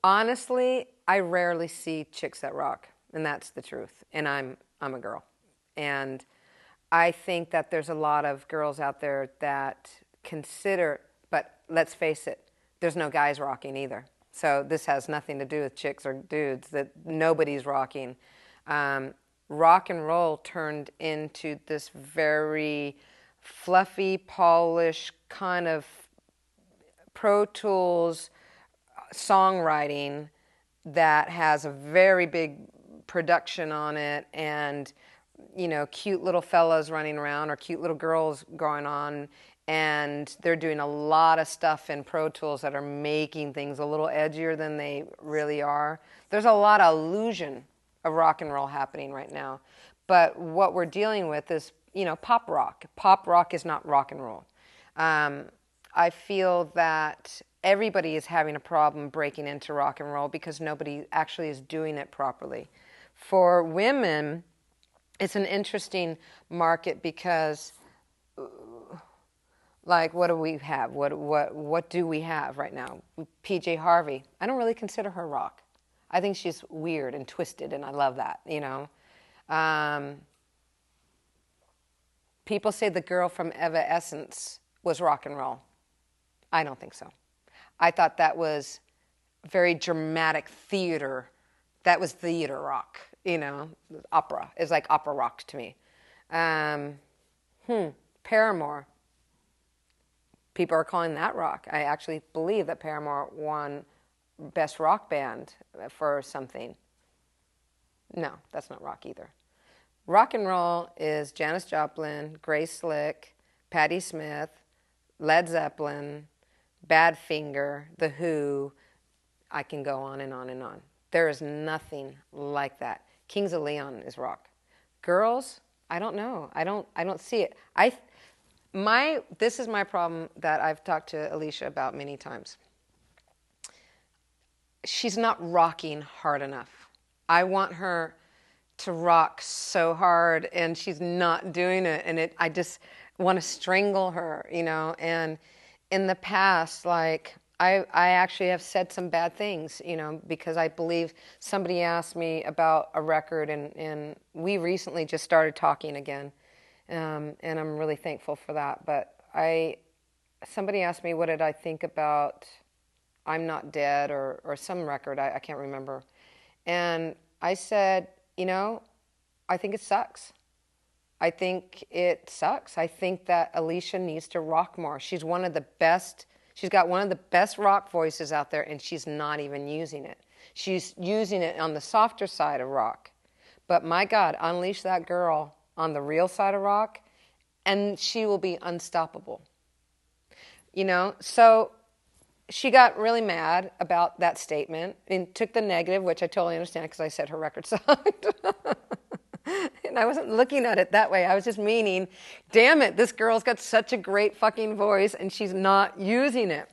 Honestly, I rarely see chicks that rock, and that's the truth. And I'm a girl. And I think that there's a lot of girls out there that consider, but let's face it, there's no guys rocking either. So this has nothing to do with chicks or dudes, that nobody's rocking. Rock and roll turned into this very fluffy, polished kind of Pro Tools songwriting that has a very big production on it, and cute little fellas running around or cute little girls going on, and they're doing a lot of stuff in Pro Tools that are making things a little edgier than they really are. There's a lot of illusion of rock and roll happening right now, but what we're dealing with is pop rock. Pop rock is not rock and roll. I feel that everybody is having a problem breaking into rock and roll because nobody actually is doing it properly. For women, it's an interesting market because, like, what do we have? What do we have right now? PJ Harvey. I don't really consider her rock. I think she's weird and twisted, and I love that, People say the girl from Evanescence was rock and roll. I don't think so. I thought that was very dramatic theater. That was theater rock, opera. It's like opera rock to me. Paramore. People are calling that rock. I actually believe that Paramore won Best Rock Band for something. No, that's not rock either. Rock and roll is Janis Joplin, Grace Slick, Patti Smith, Led Zeppelin, Badfinger, The Who. I can go on and on and on. There is nothing like that. Kings of Leon is rock. Girls, I don't know. I don't see it. This is my problem that I've talked to Alicia about many times. She's not rocking hard enough. I want her to rock so hard, and she's not doing it. And I just want to strangle her, And in the past, like, I actually have said some bad things, because I believe somebody asked me about a record, and we recently just started talking again, and I'm really thankful for that. But somebody asked me what did I think about I'm Not Dead or some record, I can't remember. And I said, I think it sucks. I think it sucks. I think that Alicia needs to rock more. She's got one of the best rock voices out there, and she's not even using it. She's using it on the softer side of rock. But my God, unleash that girl on the real side of rock, and she will be unstoppable. So she got really mad about that statement and took the negative, which I totally understand because I said her record sucked. And I wasn't looking at it that way. I was just meaning, damn it, this girl's got such a great fucking voice and she's not using it.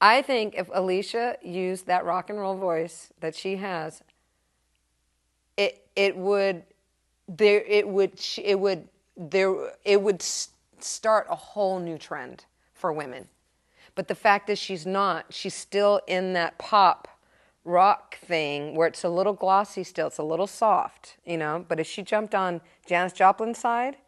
I think if Alicia used that rock and roll voice that she has, it would start a whole new trend for women. But the fact is she's not. She's still in that pop rock thing where it's a little glossy still. It's a little soft, But if she jumped on Janis Joplin's side,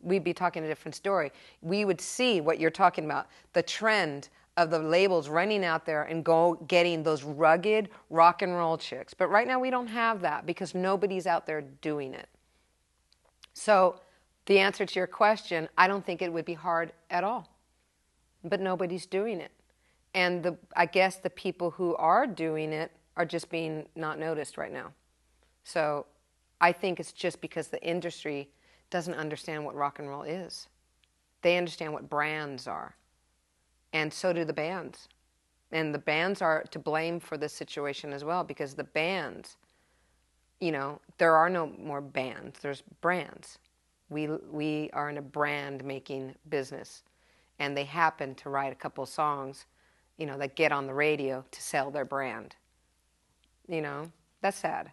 we'd be talking a different story. We would see what you're talking about, the trend of the labels running out there and getting those rugged rock and roll chicks. But right now we don't have that because nobody's out there doing it. So the answer to your question, I don't think it would be hard at all. But nobody's doing it. And I guess the people who are doing it are just being not noticed right now. So I think it's just because the industry doesn't understand what rock and roll is. They understand what brands are. And so do the bands. And the bands are to blame for this situation as well, because the bands, there are no more bands. There's brands. We are in a brand-making business. And they happen to write a couple of songs, that get on the radio to sell their brand. That's sad.